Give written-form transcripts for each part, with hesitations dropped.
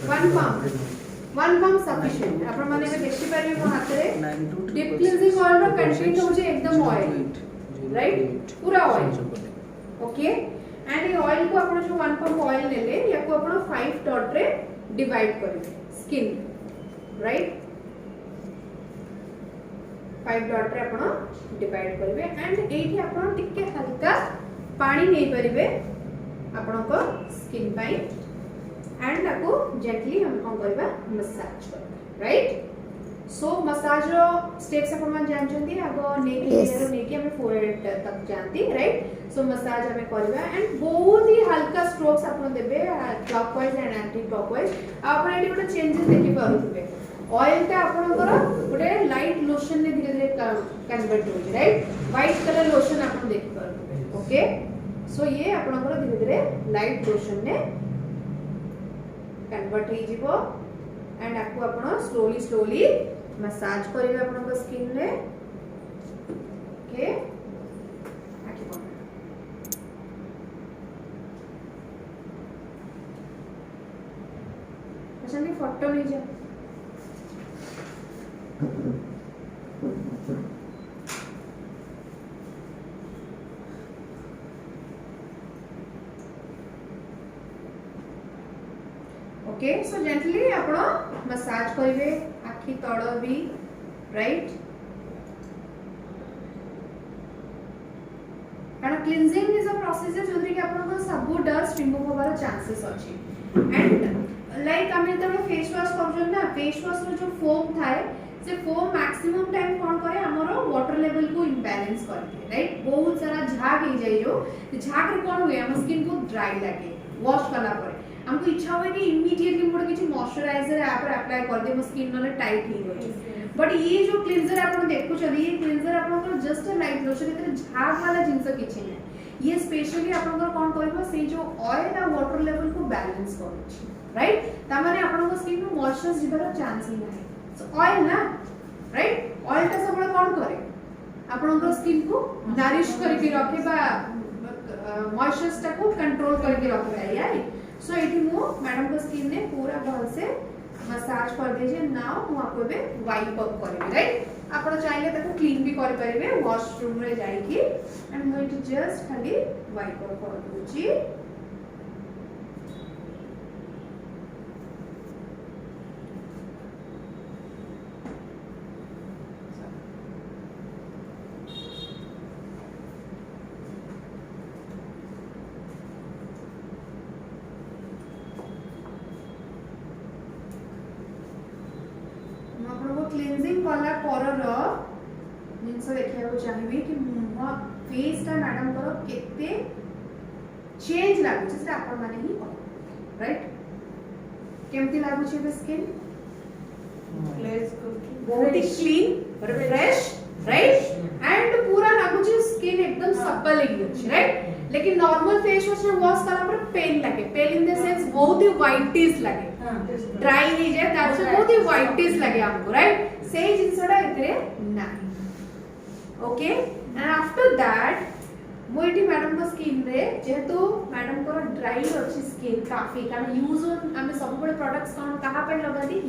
One pump sufficient आपण माने में देखि पारिबे मो हाथ रे डीप क्लींजिंग ऑयल रो कंटेंट होजे एकदम ऑयल राइट पूरा ऑयल ओके एंड ये ऑयल को आपण जो वन पम्प ऑयल लेले या को आपण 5 डॉट रे डिवाइड करिवे स्किन राइट 5 डॉट रे आपण डिवाइड करिवे एंड एठी आपण टिके हल्का पानी नै परिबे आपण को स्किन पाई एंड आपको जेंटली हम कोन करबा मसाज करबा राइट सो मसाज रो स्टेप्स अपन मन जान छथि आगो नेक लेयर नेक हम फोरहेड तक जानती राइट सो मसाज हमें करबा एंड बहुत ही हल्का स्ट्रोक्स अपन देबे clockwise and anti clockwise upon eighty गोटे चेंजेस देखि पारुथबे ऑयल ता अपन करो गोटे लाइट लोशन ने धीरे धीरे कन्वर्ट हो राइट व्हाइट कलर लोशन अपन देखि पारुथबे ओके सो ये अपन करो धीरे धीरे लाइट लोशन ने कन्वर्ट हो जिवो एंड आपको आपण स्लोली स्लोली मसाज करिवे आपण को स्किन रे ओके आके कोन पसंद फोटो ले जा ओके सो जेंटली आपण मसाज करिवे आखी तळ भी राइट कारण क्लींजिंग इज अ प्रोसेस जो कि आपण को सब डस्ट रिमूव होबार चांसेस अछि एंड लाइक हमें तो फेस वॉश करजन ना फेस वॉश रो जो फोम थाए से फोम मैक्सिमम टाइम कोन करे हमरो वाटर लेवल को इंबैलेंस करके राइट बहुत सारा झाग हो जाय जो झाग रे कोन होय हम स्किन को ड्राई लागे वॉश करला पर हमको इच्छा होय कि इमीडिएटली मोर किछि मॉइस्चराइजर या पर अप्लाई कर दे मो स्किन नले टाइट ही होय बट ये जो क्लींजर आपण देखु छथि ये क्लींजर आपण को जस्ट अ लाइट लोशन इतने झाग वाला जिंस किछि नै ये स्पेशली आपण को कोन करबो से जो ऑयल आ वाटर लेवल को बैलेंस करू राइट ता माने आपण को स्किन में मॉइस्चर जिबार चांस ही नै सो ऑयल ना राइट ऑयल ता सब कोन करे आपण को स्किन को नरिश करके रखे बा मॉइस्चर ता को कंट्रोल करके रखे यार सो एठी मो मैडम को स्किन ने पूरा भल से मसाज कर दे नाउ मु आपको बे वाइप अप करबे राइट आपण चाहिले ताको क्लीन भी कर परिबे वॉशरूम रे जाई की एंड मु इट जस्ट खाली वाइप अप कर दूची क्लींजिंग वाला परर जिनस देखिया को चाहिए कि मुह फेस ता मैडम करो केते चेंज लागु छै से आपण माने ही राइट केमती लागु छै स्किन बहुत ही क्लीन फ्रेश राइट एंड पूरा लागु छै स्किन एकदम सप्पल लगी छै राइट लेकिन नॉर्मल फेस वॉश में वॉश कला पर पेन लगे पेन इन द सेंस बहुत ही व्हाइटिश लगे ड्राई नहीं जाए दैट्स बहुत ही व्हाइटिश लगे हमको राइट सेही जिंसडा एतरे नाही okay and after that moiety madam को स्किन रे जेतु मैडम को ड्राई अछि स्किन काफी कारण यूज ऑन हम सब बड़े प्रोडक्ट्स कोन कहा पे लगाती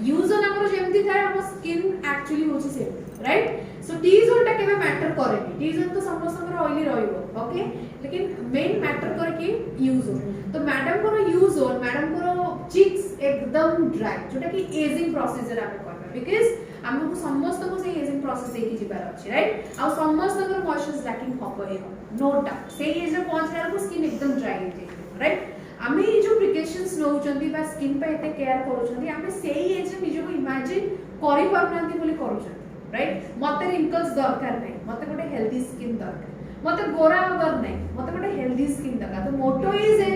यूज ऑन हमर जेमती थाए हम स्किन एक्चुअली होछि से राइट सो टी जोन टा केबे मैटर करेनी टी जोन तो समस्त ऑयली रहइबो ओके लेकिन मेन मैटर करे कि यूज ऑन तो मैडम को यूज ऑन मैडम को चिक्स एकदम ड्राई जोटा कि एजिंग प्रोसीजर हम करबा बिकॉज़ हमको समस्त को से एजिंग प्रोसेस देखि जिबार अछि राइट आ समस्त को मॉइस्चर लैकिंग हबो हे नो डाउट से एज रे पहुंचला को स्किन एकदम ड्राई हो जाय राइट आमे ये जो प्रिकॉशंस नौ चंदी बा स्किन पे एते केयर करू चंदी आमे सेही एज रे निजो को इमेजिन करि पारनांती बोली करू चंदी राइट मते रिंकल्स दरकार नै मते गोटे हेल्दी स्किन दरकार मते गोरा हबर नै मते गोटे हेल्दी स्किन दरकार तो motto is a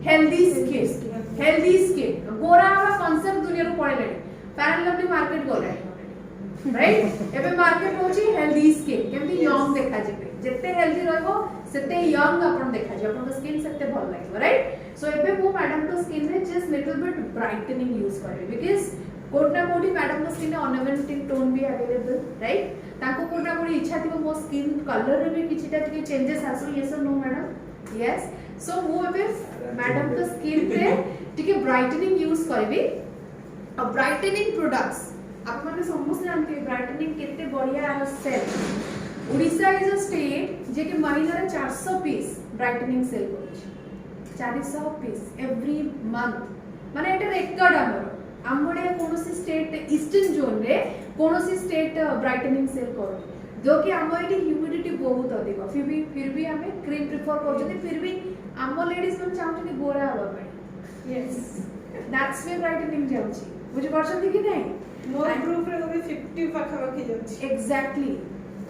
healthy skin गोरा हवा कांसेप्ट दुनिया रो पड़े लेनी पैरेलल मार्केट गोरा राइट एबे मार्केट होची हेल्दी स्किन केमती यंग देखा जेबे जत्ते हेल्दी रहबो सेते यंग अपन देखा जे अपन स्किन सेते भल लागो राइट सो एबे मो मैडम को स्किन रे just little bit brightening use करे बिकॉज़ कोटना कोटी मैडम को स्किन ऑर्नामेंटिंग टोन भी अवेलेबल राइट ताको कोटना कोटी इच्छा थिबो मो स्किन कलर रे भी किछटा टिके चेंजेस आसो यस और नो मैडम यस सो मो एबे मैडम को स्किन रे टिके ब्राइटनिंग यूज करबी और ब्राइटनिंग प्रोडक्ट्स आप माने समस्त जानते ब्राइटनिंग केते बढ़िया sale Odisha is a state जे कि महीना रे 400 पीस ब्राइटनिंग सेल करूछ 400 पीस एवरी मंथ माने एटा रेकॉर्ड आमरे कोनोसी स्टेट ईस्टर्न जोन रे कोनोसी स्टेट ब्राइटनिंग सेल करू जो कि आम ये ह्यूमिडिटी बहुत अधिक फिर भी आम क्रीम प्रिफर कर फिर भी आम लेडीज मैंने चाहते गोरा हाँ यस दैट्स वे ब्राइटनिंग जाउची बुझ परछन कि नहीं मोर ग्रुप रे ओबे 50 पाखा पाखी जाउची एग्जैक्टली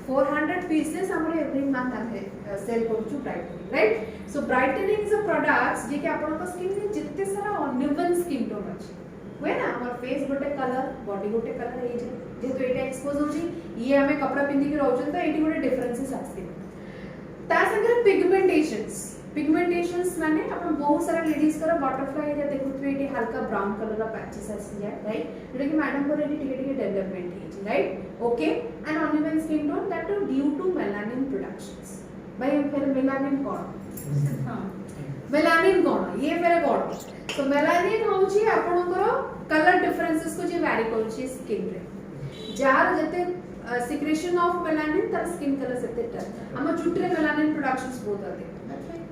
400 पीसेस हमरे एवरी मंथ आमे सेल करछु brightening right so brightening is a products जे कि आपन को स्किन में जितते सारा अनइवन स्किन टोन अछि हुए ना हमर फेस गोटे कलर बॉडी गोटे कलर हे जेहेतु एटा एक्सपोज होची ये हमें कपड़ा पिंदी के रहउछन तो एटी गोटे डिफरेंसेस आसे ता संगे पिगमेंटेशंस माने अपन बहुत सारा लेडीज कर बटरफ्लाई या देखुथबे एटी हल्का ब्राउन कलर रा पैचेस आसी जाय राइट जेटा कि मैडम को एटी टिके डेवलपमेंट हे right okay and uneven skin tone that due to melanin productions भाई फिर मेलानिन कोन हां मेलानिन कोन ये फेरे कोन तो मेलानिन होची आपनकर कलर डिफरेंसेस को जे वैरी करछि स्किन रे जार जते सिक्रेशन ऑफ मेलानिन तर स्किन कलर सेते टर हम चुट्टी रे मेलानिन प्रोडक्शंस बहुत अधिक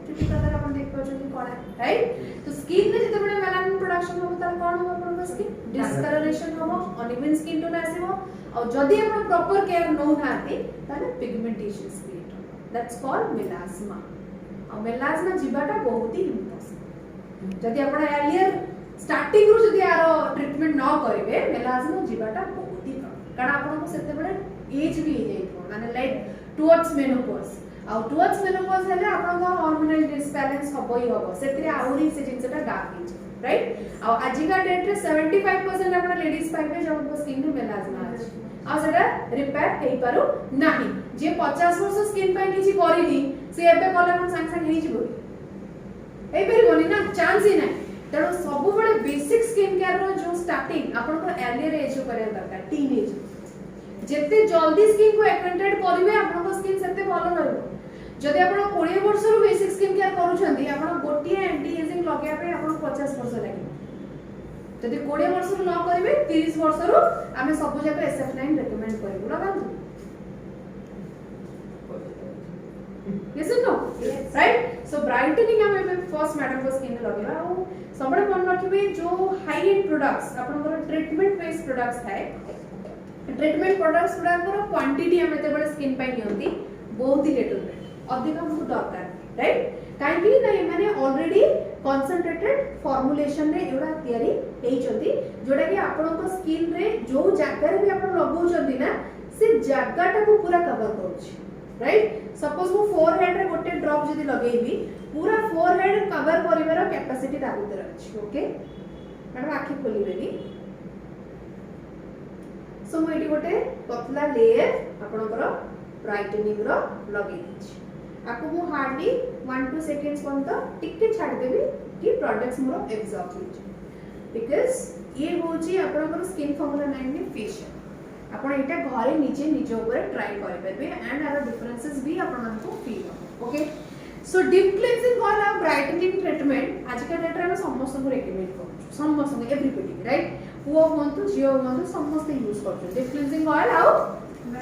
चुट्टी कलर अपन देख पाछो कि कोन है राइट तो स्किन रे जते बडे मेलानिन प्रोडक्शन हो तर कोन हो अपन स्किन डिस्कलरेशन हो अनइवन स्किन टोन आसीबो और जदी अपन प्रॉपर केयर नो हाती ताले पिगमेंटेशंस क्रिएट हो दैट्स कॉल्ड मेलास्मा और मेलास्मा जीवाटा बहुत ही इम्पोर्टेंट जदी अपन एर्लियर स्टार्टिंग रु जदी यारो ट्रीटमेंट न करिवे मेलास्मा जीवाटा बहुत ही कारण आपन को सेते बडे एज भी हे जाइतो माने लाइक टुवर्ड्स मेनोपॉज आ टुवर्ड्स मेनोपॉज हेले आपन को हार्मोनल डिसबैलेंस हबो ही हबो सेते आउरी से जिनसटा डार्क हे राइट आ आजिका डेट रे 75% आपन लेडीज पाइबे जब उनको स्किन रे मेलास्मा अछि आ सेटा रिपेयर हेई पारु नाही जे 50 वर्ष स्किन पाइ किछि करिनी से एबे कला अपन संग संग हेई जिवो एई परिबोनी ना चांस ही नाही तेणु सब बड़े बेसिक स्किन केयर रो जो स्टार्टिंग आपन को एर्लियर एज करे दरकार टीन एज जेते जल्दी स्किन को एक्वेंटेड करिवे आपन को स्किन सेते भलो रहबो जदि आपन 20 वर्ष रो बेसिक स्किन केयर करूछंती आपन गोटी एंटी एजिंग लगया पे आपन 50 वर्ष लागि जदि 20 वर्ष रो न करिवे 30 वर्ष रो आमे सब जगह SF9 रेकमेंड करिवो लगांतु yes or no yes. right so brightening हम फर्स्ट मैडम को स्किन लगेला और सबले मन रखिबे जो हाई एंड प्रोडक्ट्स आपनकर ट्रीटमेंट बेस्ड प्रोडक्ट्स थाए ट्रीटमेंट प्रोडक्ट्स गुडाकर क्वांटिटी हम एते बडे स्किन पाई नियंती बहुत ही लिटिल बिट अधिक हमको दरकार राइट काहे कि नै माने ऑलरेडी कंसंट्रेटेड फॉर्मुलेशन रे एडा तयारी हेई चंती जोडा कि आपनकर स्किन रे जो जागा रे भी आपन लगौ चंती ना से जागाटा को पूरा कवर करूची राइट सपोज मु फोरहेड रे गोटे ड्रॉप जदी लगेबी पूरा फोरहेड कवर करिवार कैपेसिटी ता भीतर अछि ओके मैडम आखि खोली देबी सो मु एटी गोटे पतला लेयर आपनकर ब्राइटनिंग रो लगेई छि आको मु हार्डली 1-2 सेकेंड्स पर्यंत टिके छाड़ देबी कि प्रोडक्ट्स मोर एब्जॉर्ब हो बिकॉज़ ये होची आपनकर स्किन फॉर्मूला 9 में फेशियल आपण एटा घरे नीचे निज ऊपर ट्राई करि परबे एंड आर डिफरेंसेस भी आपण को फील हो okay so deep cleansing oil और ब्राइटनिंग ट्रीटमेंट आज का डेट रे हम समस्त को रेकमेंड करू समस्त एवरीबॉडी राइट पुओ होंतु जियो होंतु समस्त यूज करछु डीप क्लेंजिंग ऑयल और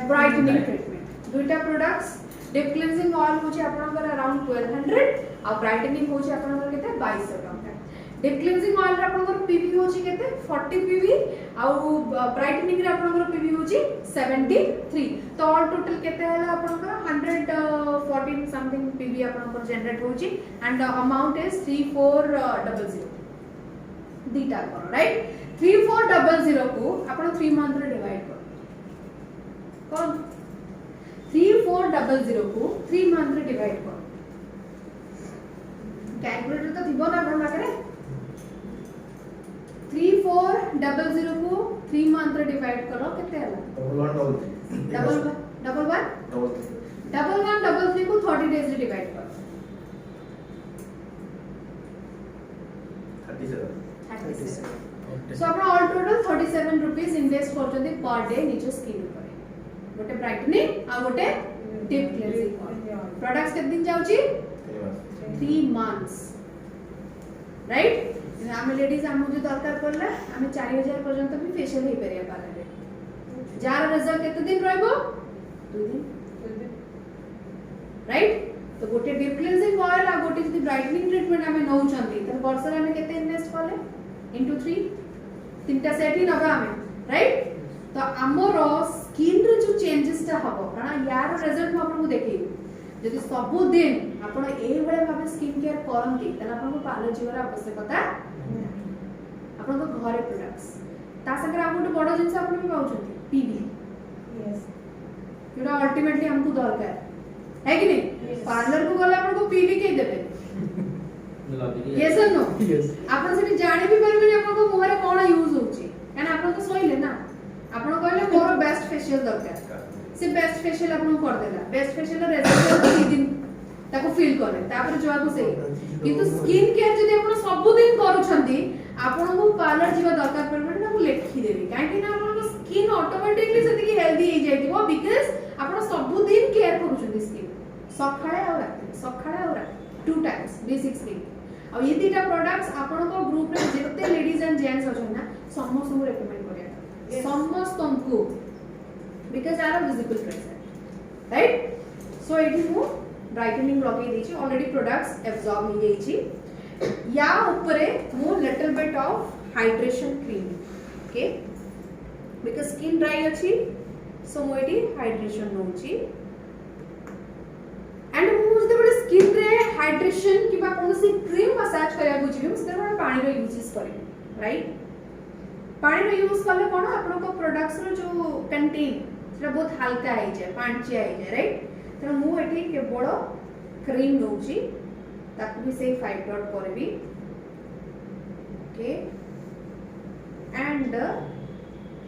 ब्राइटनिंग ट्रीटमेंट दुईटा प्रोडक्ट्स डीप क्लेंजिंग ऑयल होची आपनकर अराउंड 1200 और ब्राइटनिंग होची आपनकर केते 2200 टका डीप क्लेंजिंग ऑयल रे आपनकर पीवी होची केते 40 पीवी और ब्राइटनिंग रे आपनकर पीवी होची 73 तो ऑल टोटल केते हला आपनकर 114 समथिंग पीवी आपनकर जनरेट होची एंड अमाउंट इज 3400 दीटा करो राइट 3400 को आपण 3 मंथ रे डिवाइड करो कोन 3400 को 3 मंथ रे डिवाइड करो कैलकुलेटर तो थिबो ना आपण पाखरे 3400 को 3 मंथ रे डिवाइड करो केते हला डबल वन डबल थ्री को 30 डेज रे डिवाइड करो 37 सो आपण ऑल टोटल 37 रुपीस इन्वेस्ट करजंदी पर डे निज स्किन ऊपर गोटे ब्राइटनिंग आ गोटे डीप क्लेंजिंग प्रोडक्ट्स केते दिन जाउची 3 मंथ्स राइट आम लेडीज आमको जो दरकार पड़ला आम 4000 पर्यंत भी फेशियल हो पारे पार्लर रे जार रिजल्ट केते दिन रहबो 2 दिन राइट तो गोटे डीप क्लींजिंग ऑयल आ गोटे जदी ब्राइटनिंग ट्रीटमेंट हमें नौ चंदी त वर्ष रे हमें केते इन्वेस्ट करले इनटू 3 तीनटा सेट ही नबा हमें राइट तो हमरो स्किन रे जो चेंजेस ता हबो कारण यार रिजल्ट हम आपको देखेई जदि सब दिन आपण एई बळे भाबे स्किन केयर करंती त आपण को पार्लर जीवर आवश्यकता आपण को घरे प्रोडक्ट्स ता संगे हम गोटे बड़ जिंस आपण भी पाउछंती पीवी यस जोटा अल्टीमेटली हमको दरकार है कि नहीं पार्लर को गला आपण को पीवी के देबे यस और नो आपण से जानि भी परबे आपण को मुहरे कोन यूज होची कान आपण को सोइले ना आपण कहले मोर बेस्ट फेशियल दरकार से बेस्ट फेशियल आपण कर देला बेस्ट फेशियल रिजल्ट 3 दिन ताको फील करे तापर जो आपको से किंतु स्किन केयर जदि आपण सब दिन करूछंती आपण को पार्लर जीवा दरकार परबे ना को लेखि देबी काहे कि ना आपण को स्किन ऑटोमेटिकली सेति की हेल्दी हो जाइतिबो बिकॉज़ आपण सब दिन केयर करूछंती स्किन सखाळे और रात 2 टाइम्स बेसिक स्किन अब ये तीटा प्रोडक्ट्स आपण को ग्रुप रे जेते लेडीज एंड जेंट्स अछन ना समस्त को रेकमेंड करिया समस्त को because are visible present right so एटी मु ब्राइटनिंग लगे देछि ऑलरेडी प्रोडक्ट्स एब्जॉर्ब हो जाइछि या ऊपरे मु little bit of hydration cream okay because skin dry अछि सो मु एटी हाइड्रेशन नउछि एंड मु जते बडे स्किन रे हाइड्रेशन किबा कोनसी क्रीम मसाज करया बुझिबे उसते बडे पानी रो यूजेस करिबे राइट पानी रो यूज करले कोन आपन को प्रोडक्ट्स रो जो कंटेन सेटा बहुत हल्का आइ जाय पांचिया आइ जाय राइट त मु एठी केवल क्रीम नउची ताकू भी से 5 डॉट करबी ओके एंड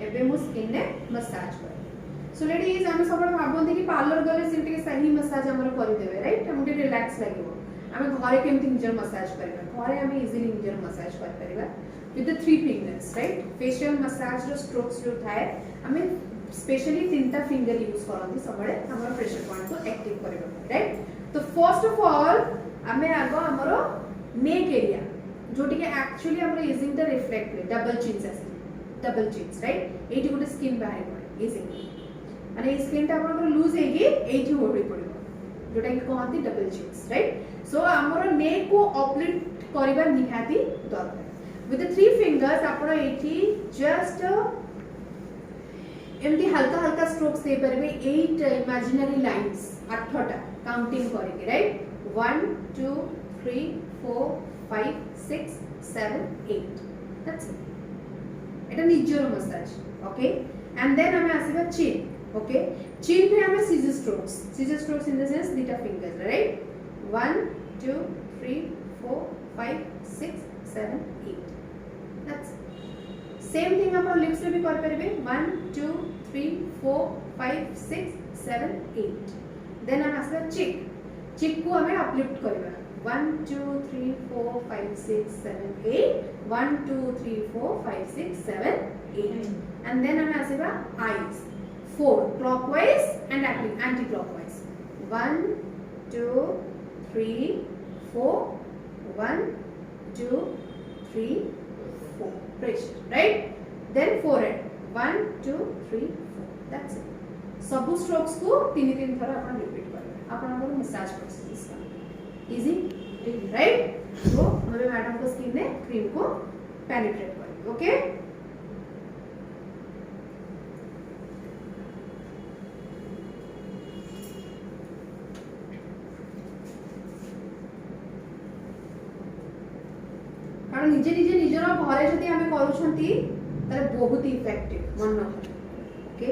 एबे मु स्किन ने मसाज कर सो लेडीज हम सब भाबंती कि पार्लर गले सिंटे सही मसाज हमर करि देबे राइट हमके रिलैक्स लागिवो हमें घरे केमति निजर मसाज करबा घरे हमें इजीली निजर मसाज कर परिबा with the 3 fingers right facial massage रो स्ट्रोक्स जो थाए हमें स्पेशली तीनटा फिंगर यूज करंती सबले हमर प्रेशर पॉइंट को एक्टिव करबा राइट तो फर्स्ट ऑफ ऑल हमें आगो हमरो नेक एरिया जोटी के एक्चुअली हमर using the reflect double chins right एटी गोटे स्किन बाहर पड़े इजी माने स्किन टा हमर लूज हेगी एटी होडी पड़िबो जोटा कि कहंती डबल चिन्स राइट सो हमर नेक को अपलिफ्ट करबा निहाती दरकार with the 3 fingers आपण एठी जस्ट एमती हल्का हल्का स्ट्रोक्स दे परबे 8 इमेजिनरी लाइंस 8टा काउंटिंग करके राइट 1 2 3 4 5 6 7 8 दैट्स इट एटा निजर मसाज ओके एंड देन हमें आसीबा चिन ओके चिन पे हमें scissor strokes in the sense दीटा fingers right 1 2 3 4 5 6 7 8 that's same thing upon lips रे भी कर परबे 1 2 3 4 5 6 7 8 देन हम आसला चिक को हमें अपलिफ्ट करबा 1 2 3 4 5 6 7 8 1 2 3 4 5 6 7 8 and then हमें आसेबा eyes 4 clockwise and anti clockwise 1 2 3 4 1 2 3 4 pressure right then forehead 1 2 3 4 that's it सब स्ट्रोक्स को 3 थरा अपन रिपीट करबे अपन हमर मसाज प्रोसेस का इजी राइट सो हमें मैडम को स्किन ने क्रीम को पेनिट्रेट करबे ओके कारण निजे निजे निजर घरे जदि हमें करूछंती ताले बहुत इफेक्टिव मन न ओके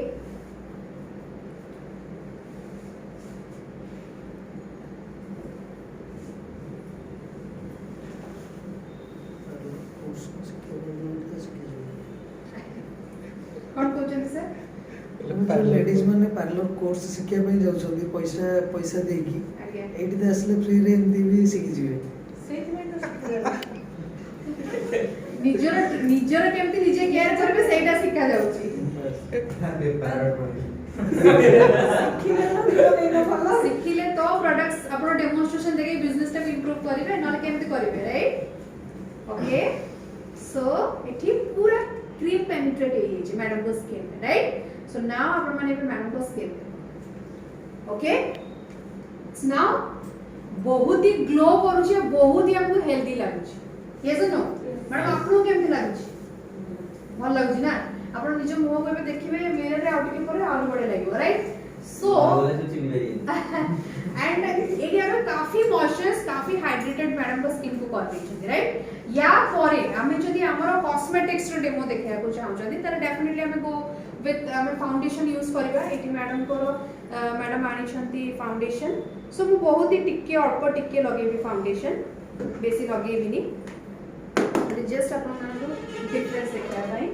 कौन कोचन सर लेडीज माने पार्लर कोर्स शिक्षा पे जाउछंती पैसा देकी आगे एठी त असले फ्री रे एमती भी शिखि जिवे सेट में तो शिखिया निजर केमती निजे केयर करबे सेटा शिखा जाउची शिखिले तो प्रोडक्ट्स अपन डेमोन्स्ट्रेशन देके बिजनेस टा इंप्रूव करिवे नले केमती करिवे राइट ओके सो एठी पूरा क्रीम पेनिट्रेट हे जे मैडम को स्किन में, राइट? सो नाउ आपण माने मैडम को स्किन ओके, इट्स नाउ बहुत ही ग्लो करूछे, बहुत ही आपको हेल्दी लागुछ। यस नो मैडम आपको केमति लागुछ? भल लागुछ ना? आपण निज मुह को देखिबे मिरर रे आउट के पर आउट बडे लागो, राइट? सो एंड एरिया में काफी मॉइस्चराइज काफी हाइड्रेटेड मैडम को स्किन को कर दैछथि, राइट? या परे हमें जदी हमरो कॉस्मेटिक्स रे डेमो देखिया को चाहौ जदी तर डेफिनेटली हमें गो विथ हमें फाउंडेशन यूज करबा। एटी मैडम को मैडम आनी छथि फाउंडेशन। सो मु बहुत ही टिके अल्प टिके लगेबी फाउंडेशन, बेसी लगेबिनी, जस्ट अपन मानको डिफरेंस देखा भाई।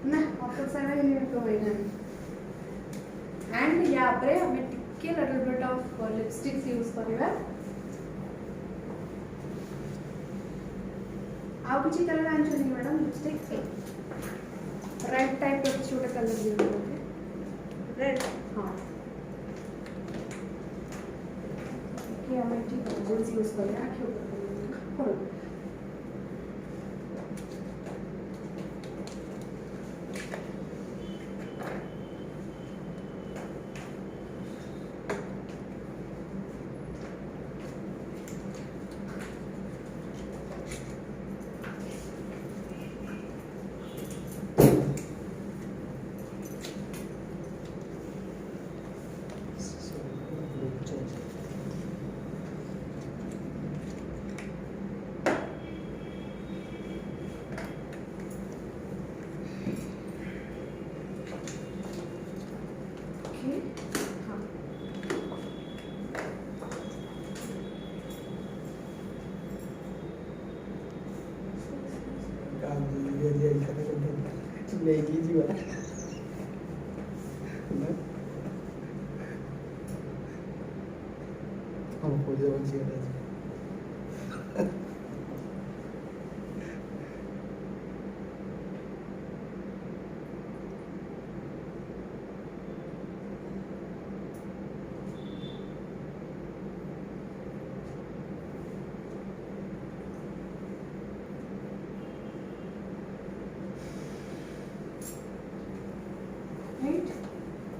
ना ऑफर सारा ये तो होइना एंड या परे हमें टिके little bit of lipsticks use करबा। आ कुछ कलर आंसर नहीं मैडम लिपस्टिक रेड टाइप का छोटा कलर दियो ओके रेड हां कि हमें ठीक है यूज करबा क्यों करो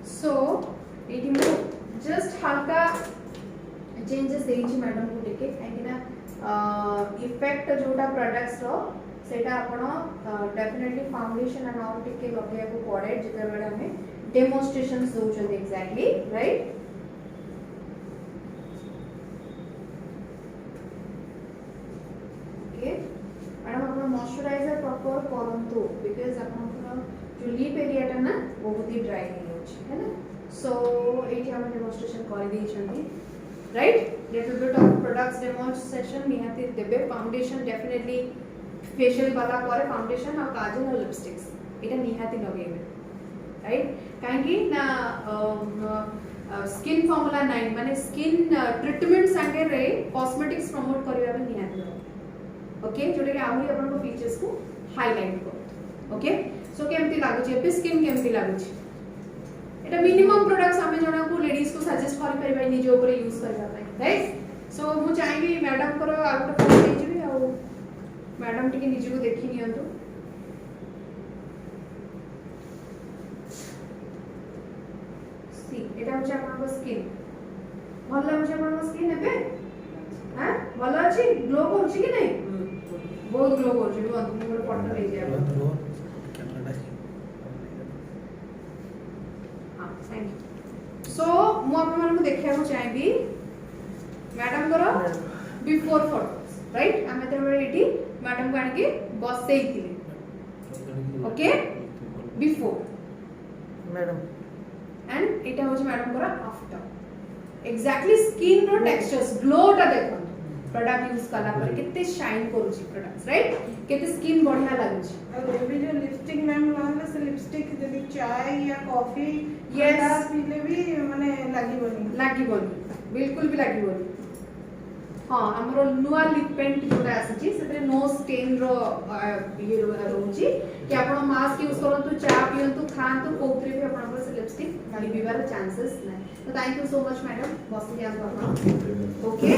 सो एटी मु जस्ट हल्का चेंजेस देइछि मैडम को टिके काइना इफेक्ट जोटा प्रोडक्ट्स रो सेटा आपण डेफिनेटली फाउंडेशन एंड ऑल टिके लगेया को पड़े जेते बेले हमें डेमोंस्ट्रेशंस दोछन एग्जैक्टली राइट। ओके मैडम आपण मॉइस्चराइजर प्रॉपर करंतु बिकॉज़ आपण जो लिप एरिया टा ना बहुत ही ड्राई है ना। सो एटी हम डेमोंस्ट्रेशन कर दी छथि right. Little bit of products demonstration निहाती देबे। फाउंडेशन डेफिनेटली फेशियल वाला पर फाउंडेशन और काजल और लिपस्टिक्स एटा निहाती लगेबे राइट। काहेकि ना स्किन फॉर्मूला 9 माने स्किन ट्रीटमेंट संगे रे कॉस्मेटिक्स प्रमोट करबा में निहाती ओके जोटे के आहुरी अपन को फीचर्स को हाईलाइट कर ओके। सो केमती लागु छै पे स्किन केमती लागु छै एटा मिनिमम प्रोडक्ट्स हमें जणा को लेडीज को सजेस्ट करि परबा निज ऊपर यूज करबा पई राइट। सो मु चाहेबी मैडम करो आउट फोटो दे जिबी आ मैडम टिके निज को देखि नियंतु ठीक एटा होचे आपन स्किन भल लागुचे आपन स्किन एबे हां भल अछि ग्लो करूची कि नहीं बहुत ग्लो करूची बंधु मोर फोटो ले जाय हां थैंक यू सो मु आपन मानक देखिया को चाहेबी मैडम करो बिफोर फोटोस राइट आमे तो एटी मैडम को आके बसेई थिले ओके बिफोर मैडम एंड एटा होची मैडम करा आफ्टर एग्जैक्टली स्किन रो टेक्सचर्स ग्लो टा देखो प्रोडक्ट यूज कला पर केते शाइन करूची प्रोडक्ट्स राइट केते स्किन बढ़िया लागुची और ये भी जो लिपस्टिक मैम लाले से लिपस्टिक यदि चाय या कॉफी Yes. पीले भी माने लागिबोनी बिल्कुल भी लागिबोनी हां हमरो नुआ लिप पेंट जोटा आसी सेतरे नो स्टेन रो ये रहउची कि आपण मास्क यूज करंतु चा पियंतु खांतु कोथरे भी आपण से लिपस्टिक लिबिबार चांसेस नै तो thank you so much madam बस जान ओके